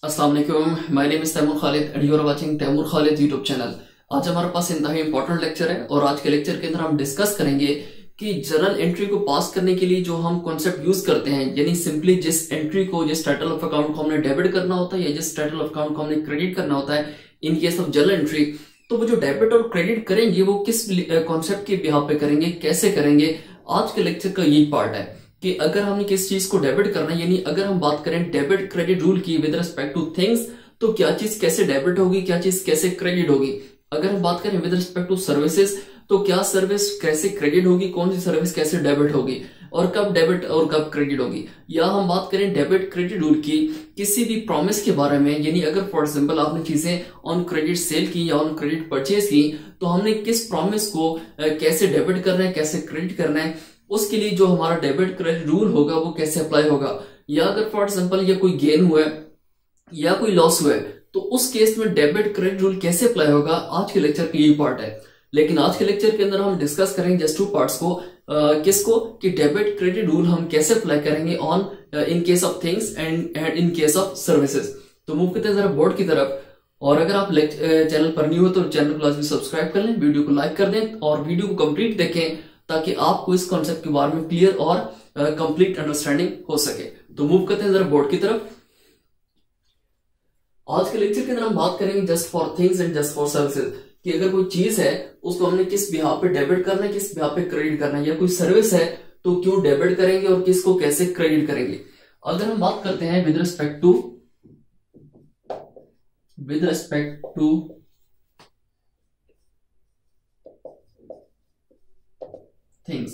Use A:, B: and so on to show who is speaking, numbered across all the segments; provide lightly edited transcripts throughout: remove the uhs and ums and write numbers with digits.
A: अस्सलाम वालेकुम, my name is Taimur Khalid and you are watching Taimur Khalid YouTube channel. आज हमारे पास इंतहाई इंपॉर्टेंट लेक्चर है और आज के लेक्चर के अंदर हम डिस्कस करेंगे कि जर्नल एंट्री को पास करने के लिए जो हम कॉन्सेप्ट यूज करते हैं, यानी सिंपली जिस एंट्री को, जिस टाइटल ऑफ अकाउंट को हमने डेबिट करना होता है या जिस टाइटल ऑफ अकाउंट को हमने क्रेडिट करना होता है in case of journal entry, तो वो जो डेबिट और क्रेडिट करेंगे वो किस कॉन्सेप्ट के बिहाफ पे करेंगे, कैसे करेंगे। आज के लेक्चर का यही पार्ट है कि अगर हमने किस चीज को डेबिट करना है, यानी अगर हम बात करें डेबिट क्रेडिट रूल की विद रिस्पेक्ट टू थिंग्स, तो क्या चीज कैसे डेबिट होगी, क्या चीज कैसे क्रेडिट होगी। अगर हम बात करें विद रिस्पेक्ट टू सर्विसेज, तो क्या सर्विस कैसे क्रेडिट होगी, कौन सी सर्विस कैसे डेबिट होगी और कब डेबिट और कब क्रेडिट होगी। या हम बात करें डेबिट क्रेडिट रूल की किसी भी प्रॉमिस के बारे में, यानी अगर फॉर एग्जांपल आपने चीजें ऑन क्रेडिट सेल की या ऑन क्रेडिट परचेज की, तो हमने किस प्रॉमिस को कैसे डेबिट करना है, कैसे क्रेडिट करना है, उसके लिए जो हमारा डेबिट क्रेडिट रूल होगा वो कैसे अप्लाई होगा। या अगर फॉर एग्जांपल ये कोई गेन हुआ है या कोई लॉस हुआ है, तो उस केस में डेबिट क्रेडिट रूल कैसे अप्लाई होगा, आज के लेक्चर का यही पार्ट है। लेकिन आज के लेक्चर के अंदर हम डिस्कस करेंगे जस्ट टू पार्ट्स को, किसको कि डेबिट क्रेडिट रूल हम कैसे अप्लाई करेंगे on in case of things and in case of services. तो मूव करते हैं जरा बोर्ड की तरफ। और अगर आप चैनल पर न्यू हो तो चैनल को लाजमी सब्सक्राइब कर लें, वीडियो को लाइक कर दें और वीडियो को कंप्लीट देखें ताकि आपको इस कॉन्सेप्ट के बारे में क्लियर और कंप्लीट अंडरस्टैंडिंग हो सके। तो मूव करते हैं जरा बोर्ड की तरफ। आज के लेक्चर के अंदर हम बात करेंगे just for things and just for services, कि अगर कोई चीज है उसको हमने किस बिहाफ पे डेबिट करना है, किस बिहाफ पे क्रेडिट करना है, या कोई सर्विस है तो क्यों डेबिट करेंगे और किसको कैसे क्रेडिट करेंगे। अगर हम बात करते हैं विद रिस्पेक्ट टू थिंग्स,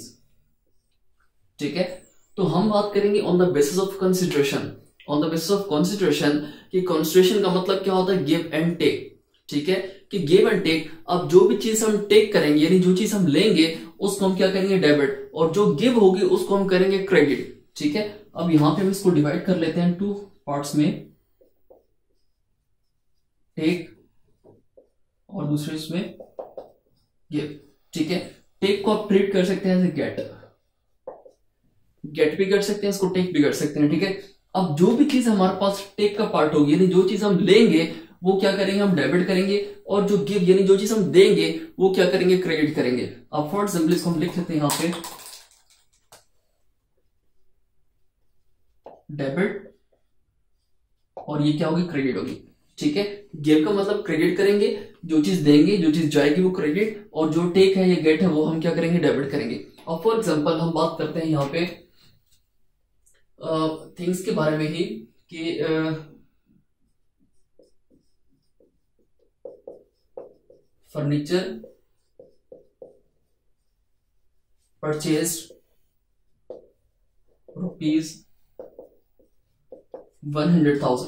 A: ठीक है, तो हम बात करेंगे on the basis of consideration. On the basis of consideration, कि कंसिडरेशन का मतलब क्या होता है, गिव एंड टेक, ठीक है, कि गिव एंड टेक। अब जो भी चीज हम टेक करेंगे, यानी जो चीज हम लेंगे उसको हम क्या करेंगे, डेबिट, और जो गिव होगी उसको हम करेंगे क्रेडिट, ठीक है। अब यहां पे हम इसको डिवाइड कर लेते हैं टू पार्ट्स में, टेक और दूसरे इसमें गिव, ठीक है। टेक को आप ट्रीट कर सकते हैं एज गेट भी कर सकते हैं, इसको टेक भी कर सकते हैं, ठीक है। अब जो भी चीज हमारे पास टेक का पार्ट होगी, यानी जो चीज हम लेंगे वो क्या करेंगे, हम डेबिट करेंगे, और जो गिव यानी जो चीज हम देंगे वो क्या करेंगे, क्रेडिट करेंगे। अब फॉर एग्जाम्पल इसको हम लिख लेते हैं यहां पे डेबिट, और ये क्या होगी, क्रेडिट होगी, ठीक है। गिव का मतलब क्रेडिट करेंगे, जो चीज देंगे, जो चीज जाएगी वो क्रेडिट, और जो टेक है या गेट है वो हम क्या करेंगे, डेबिट करेंगे। अब फॉर एग्जाम्पल हम बात करते हैं यहां पे थिंग्स के बारे में ही, कि फर्नीचर परचेज ₹100,000।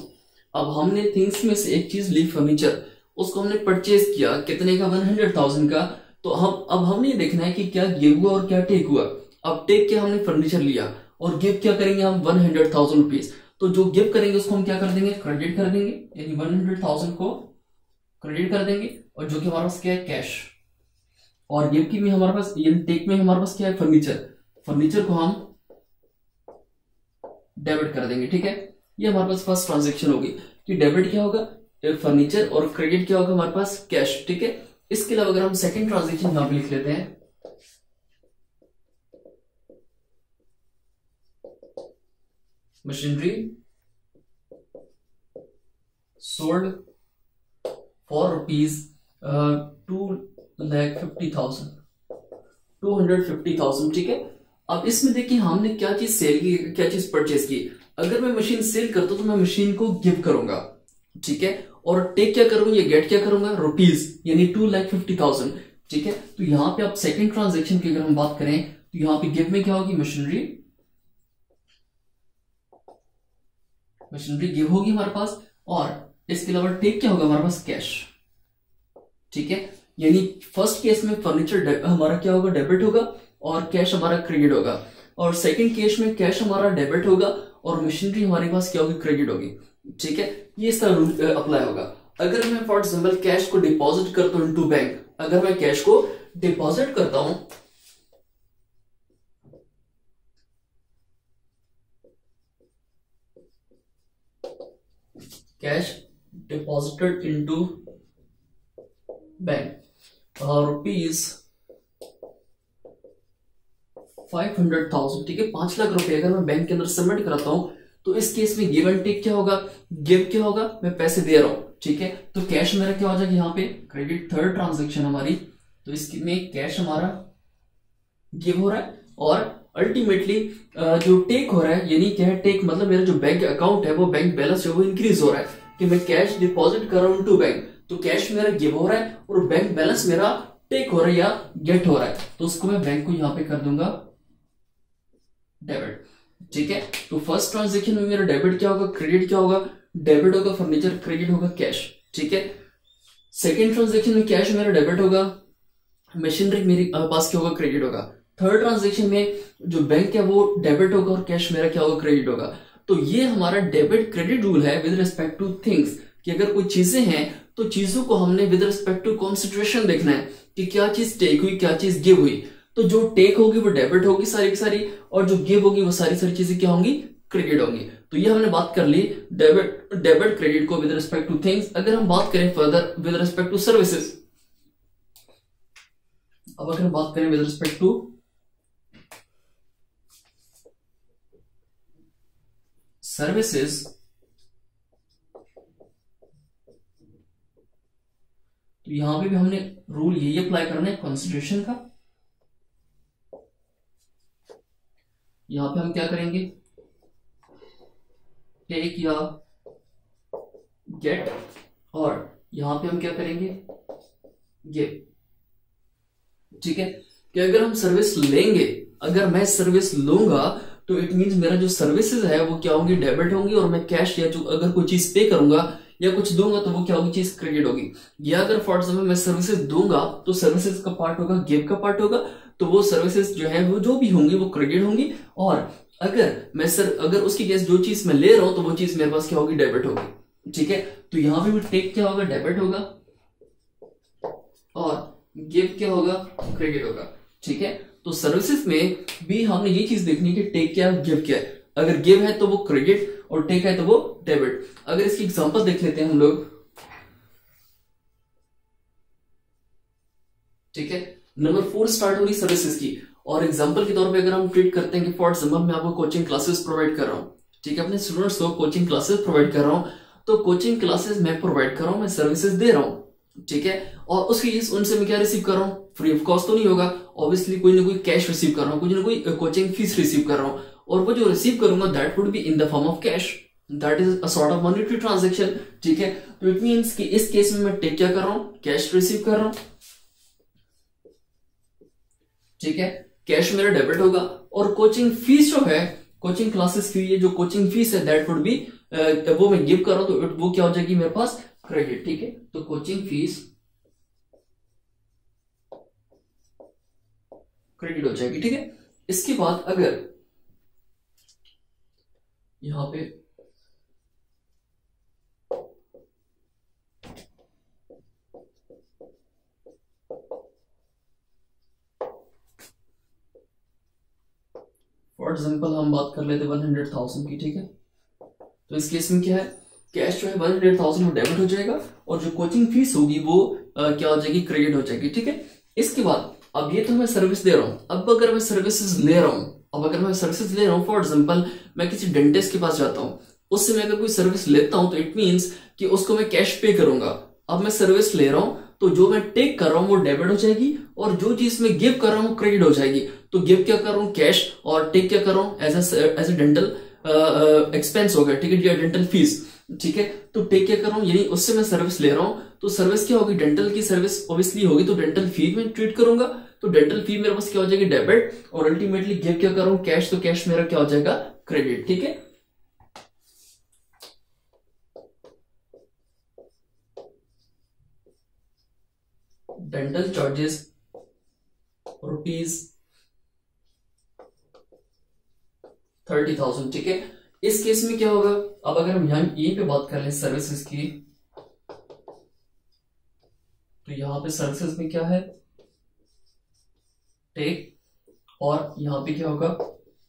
A: अब हमने थिंग्स में से एक चीज ली, फर्नीचर, उसको हमने परचेज किया कितने का, 100,000 का। तो अब हमने देखना है कि क्या गिव हुआ और क्या टेक हुआ। अब टेक क्या, हमने फर्नीचर लिया, और गिव क्या करेंगे हम, ₹100,000। तो जो गिव करेंगे उसको हम क्या कर देंगे, क्रेडिट कर देंगे, यानी 100,000 को क्रेडिट कर देंगे, और जो कि हमारे पास क्या है, कैश। और गिव की में हमारे पास, यानी टेक में हमारे पास क्या है, फर्नीचर को हम डेबिट कर देंगे, ठीक है। ये हमारे पास फर्स्ट ट्रांजेक्शन होगी कि डेबिट क्या होगा, फर्नीचर, और क्रेडिट क्या होगा हमारे पास, कैश, ठीक है। इसके अलावा अगर हम सेकंड ट्रांजेक्शन यहां पे लिख लेते हैं, मशीनरी सोल्ड फॉर ₹250,000, ठीक है। अब इसमें देखिए हमने क्या चीज सेल की, क्या चीज परचेज की। अगर मैं मशीन सेल करता हूं तो मैं मशीन को गिव करूंगा, ठीक है, और टेक क्या करूंगा, ये गेट क्या करूंगा, रुपीज, यानी 250,000, ठीक है। तो यहां पे आप सेकंड ट्रांजेक्शन की अगर हम बात करें तो यहां पे गिव में क्या होगी, मशीनरी गिव होगी हमारे पास, और इसके अलावा टेक क्या होगा हमारे पास, कैश, ठीक है। यानी फर्स्ट केस में फर्नीचर हमारा क्या होगा, डेबिट होगा, और कैश हमारा क्रेडिट होगा, और सेकंड केस में कैश हमारा डेबिट होगा और मशीनरी हमारे पास क्या होगी, क्रेडिट होगी, ठीक है। ये इसका रूल अप्लाई होगा। अगर मैं फॉर एग्जाम्पल कैश को डिपॉजिट करता हूं इनटू बैंक, अगर मैं कैश को डिपॉजिट करता हूं cash deposited into bank rupees 500,000, ठीक है, 5 लाख रुपए अगर मैं बैंक के अंदर सबमिट कराता हूं तो इस केस में गिव एंड टेक क्या होगा, गिव क्या होगा, मैं पैसे दे रहा हूं, ठीक है, तो कैश मेरा क्या हो जाएगा यहाँ पे क्रेडिट, थर्ड ट्रांजेक्शन हमारी, तो इसमें कैश हमारा गिव हो रहा है और अल्टीमेटली जो टेक हो रहा है, यानी क्या है टेक मतलब मेरा जो बैंक अकाउंट है वो बैंक बैलेंस है वो इंक्रीज हो रहा है कि मैं कैश डिपॉजिट कर रहा हूं टू बैंक, तो कैश मेरा गिव हो रहा है और बैंक बैलेंस मेरा टेक हो रहा है या गेट हो रहा है, तो उसको मैं बैंक को यहां पे कर दूंगा डेबिट, ठीक है। तो फर्स्ट ट्रांजेक्शन में मेरा डेबिट क्या होगा, क्रेडिट क्या होगा, डेबिट होगा फर्नीचर, क्रेडिट होगा कैश, ठीक है। सेकेंड ट्रांजेक्शन में कैश मेरा डेबिट होगा, मशीनरी मेरे पास क्या होगा, क्रेडिट होगा। थर्ड ट्रांजेक्शन में जो बैंक है वो डेबिट होगा और कैश मेरा क्या होगा, क्रेडिट होगा। तो ये हमारा डेबिट क्रेडिट रूल है विद रिस्पेक्ट टू थिंग्स, कि अगर कोई चीजें हैं तो चीजों को हमने विद रिस्पेक्ट टू कॉन्सिडरेशन देखना है कि क्या चीज टेक हुई, क्या चीज गिव हुई। तो जो टेक होगी वो डेबिट होगी सारी की सारी, और जो गिव होगी वो सारी सारी चीजें क्या होंगी, क्रेडिट होंगी। तो ये हमने बात कर ली डेबिट क्रेडिट को विद रिस्पेक्ट टू थिंग्स। अगर हम बात करें further with respect to services, अब अगर हम बात करें विद रिस्पेक्ट टू सर्विसेज, तो यहां पे भी हमने रूल यही अप्लाई करना है कंसिडरेशन का। यहां पे हम क्या करेंगे, टेक या गेट, और यहां पे हम क्या करेंगे, गिव, ठीक है। कि अगर हम सर्विस लेंगे, अगर मैं सर्विस लूंगा तो इट मींस मेरा जो सर्विसेज है वो क्या होंगी, डेबिट होंगी, और मैं कैश या जो अगर कोई चीज पे करूंगा या कुछ दूंगा तो वो क्या होगी, चीज क्रेडिट होगी। या अगर फॉर एग्जाम्पल मैं सर्विसेज दूंगा तो सर्विसेज का पार्ट होगा, गिव का पार्ट होगा, तो वो सर्विसेज जो है वो जो भी होंगी वो क्रेडिट होंगी। और अगर मैं अगर उसकी केस जो चीज मैं ले रहा हूं तो वो चीज मेरे पास क्या होगी, डेबिट होगी, ठीक है। तो यहां पे भी टेक क्या होगा, डेबिट होगा, और गिव क्या होगा, क्रेडिट होगा, ठीक है। तो सर्विसेज में भी हमने ये चीज देखनी कि टेक क्या है, गिव क्या है। अगर गिव है तो वो क्रेडिट और टेक है तो वो डेबिट। अगर इसकी एग्जांपल देख लेते हैं हम लोग, ठीक है। नंबर 4 स्टार्ट हो रही सर्विसेज की, और एग्जांपल के तौर पे अगर हम ट्रीट करते हैं कि फॉर एग्जांपल मैं आपको कोचिंग क्लासेस प्रोवाइड कर रहा हूं, ठीक है, अपने स्टूडेंट्स को कोचिंग क्लासेस प्रोवाइड कर रहा हूं, तो कोचिंग क्लासेस मैं प्रोवाइड कर रहा हूं, मैं सर्विसेज दे रहा हूं, ठीक है। और उसकी उनसे मैं क्या रिसीव कर रहा हूं, फ्री ऑफ कॉस्ट तो नहीं होगा, ऑब्वियसली कोई ना कोई कैश रिसीव कर रहा हूं, कोई ना कोई कोचिंग फीस रिसीव कर रहा हूं, और वो जो रिसीव करूंगा that would be in the form of cash, that is a sort of monetary transaction, ठीक है। तो इट मींस कि इस केस में मैं टेक क्या कर रहा हूं, कैश रिसीव कर रहा हूं, ठीक है, कैश मेरा डेबिट होगा, और कोचिंग फीस जो है, कोचिंग क्लासेस की ये जो कोचिंग फीस है दैट वुड बी वो मैं गिव कर रहा हूं तो वो क्या हो जाएगी मेरे पास, क्रेडिट, ठीक है। तो कोचिंग फीस क्रेडिट हो जाएगी, ठीक है। इसके बाद अगर यहां पे फॉर एग्जाम्पल हम बात कर लेते 100,000 की, ठीक है। तो इस केस में क्या है, कैश जो है 100,000 वो डेबिट हो जाएगा, और जो कोचिंग फीस होगी वो क्या हो जाएगी, क्रेडिट हो जाएगी, ठीक है। इसके बाद अब ये तो मैं सर्विस दे रहा हूं, अब अगर मैं सर्विसेज ले रहा हूं, अब अगर मैं सर्विसेज ले रहा हूं, फॉर एग्जाम्पल मैं किसी डेंटिस्ट के पास जाता हूं, उससे मैं अगर कोई सर्विस लेता हूं तो इट मींस कि उसको मैं कैश पे करूंगा। अब मैं सर्विस ले रहा हूं तो जो मैं टेक कर रहा हूं वो डेबिट हो जाएगी, और जो चीज मैं गिव कर रहा हूं क्रेडिट हो जाएगी। तो गिव क्या कर रहा हूं, कैश, और टेक क्या कर रहा हूं, एज ए डेंटल एक्सपेंस हो गया, ठीक है, डेंटल फीस, ठीक है। तो टेक क्या कर रहा हूं, यानी उससे मैं सर्विस ले रहा हूं, तो सर्विस क्या होगी, डेंटल की सर्विस ऑब्वियसली होगी, तो डेंटल फी में ट्रीट करूंगा, तो डेंटल फी मेरे पास क्या हो जाएगी, डेबिट, और अल्टीमेटली गिव क्या कर रहा हूं, कैश, तो कैश मेरा क्या हो जाएगा, क्रेडिट, ठीक है। डेंटल चार्जेस ₹30,000, ठीक है। इस केस में क्या होगा, अब अगर हम यहीं पे बात कर लें सर्विसेज की, तो यहां पे सर्विसेज में क्या है, टेक, और यहां पे क्या होगा,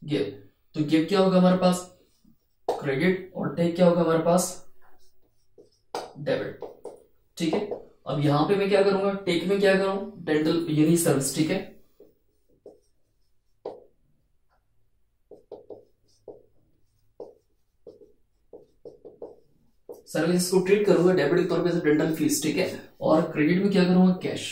A: गिव। तो गिव क्या होगा हमारे पास, क्रेडिट, और टेक क्या होगा हमारे पास, डेबिट। ठीक है, अब यहां पे मैं क्या करूंगा, टेक में क्या करूं, डेंटल यानी सर्विस। ठीक है, सर्विस को ट्रीट करूंगा डेबिट के तौर पे डेंटल फीस। ठीक है, और क्रेडिट में क्या करूंगा, कैश।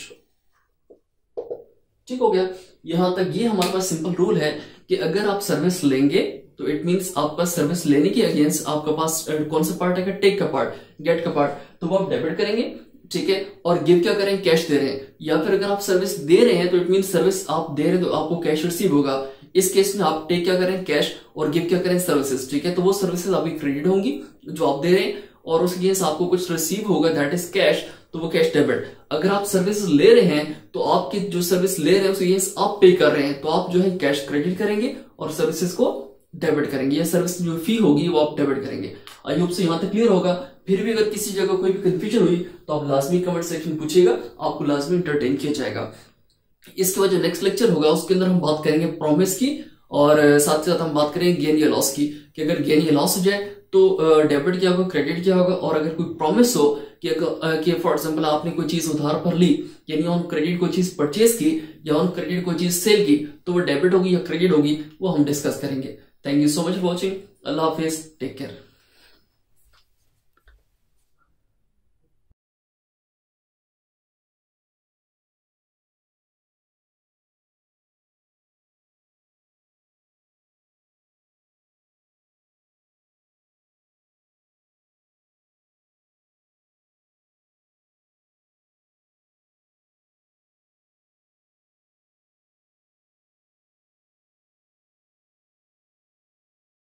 A: ठीक हो गया, यहां तक ये हमारे पास सिंपल रूल है कि अगर आप सर्विस लेंगे तो इट मींस आपका सर्विस लेने के अगेंस्ट आपके पास कौन सा पार्ट है, टेक का पार्ट, गेट का पार्ट, तो वो आप डेबिट करेंगे। ठीक है, और गिव क्या करें, कैश दे रहे हैं। या फिर अगर आप सर्विस दे रहे हैं तो इट मीन सर्विस आप दे रहे हैं तो आपको कैश रिसीव होगा। इस केस में आप टेक क्या करें, कैश, और गिव क्या करें, सर्विसेज। ठीक है, तो वो सर्विसेज आपकी क्रेडिट होंगी जो आप दे रहे हैं, और उसके अगेंस्ट आपको कुछ रिसीव होगा, दैट इज कैश, तो वो कैश डेबिट। अगर आप सर्विस ले रहे हैं तो आपकी जो सर्विस ले रहे हैं उसके अगेंस्ट आप पे कर रहे हैं, तो आप जो है कैश क्रेडिट करेंगे और सर्विसेज को डेबिट करेंगे, या सर्विस जो फी होगी वो आप डेबिट करेंगे। आई होप से यहां तक क्लियर होगा। फिर भी अगर किसी जगह कोई भी कंफ्यूजन हुई तो आप लाजमी कमेंट सेक्शन पूछिएगा, आपको लाजमी इंटरटेन किया जाएगा। इसके बाद जो नेक्स्ट लेक्चर होगा उसके अंदर हम बात करेंगे प्रॉमिस की, और साथ ही साथ हम बात करेंगे गेन या लॉस की, कि अगर गेन या लॉस हो जाए तो डेबिट क्या होगा, क्रेडिट क्या होगा, और अगर कोई प्रॉमिस हो कि फॉर एग्जांपल आपने कोई चीज उधार पर ली, यानी ऑन क्रेडिट कोई चीज परचेज की या ऑन क्रेडिट कोई चीज सेल की, तो वो डेबिट होगी या क्रेडिट होगी, वो हम डिस्कस करेंगे। Thank you so much for watching. अल्लाह हाफिज, टेक केयर।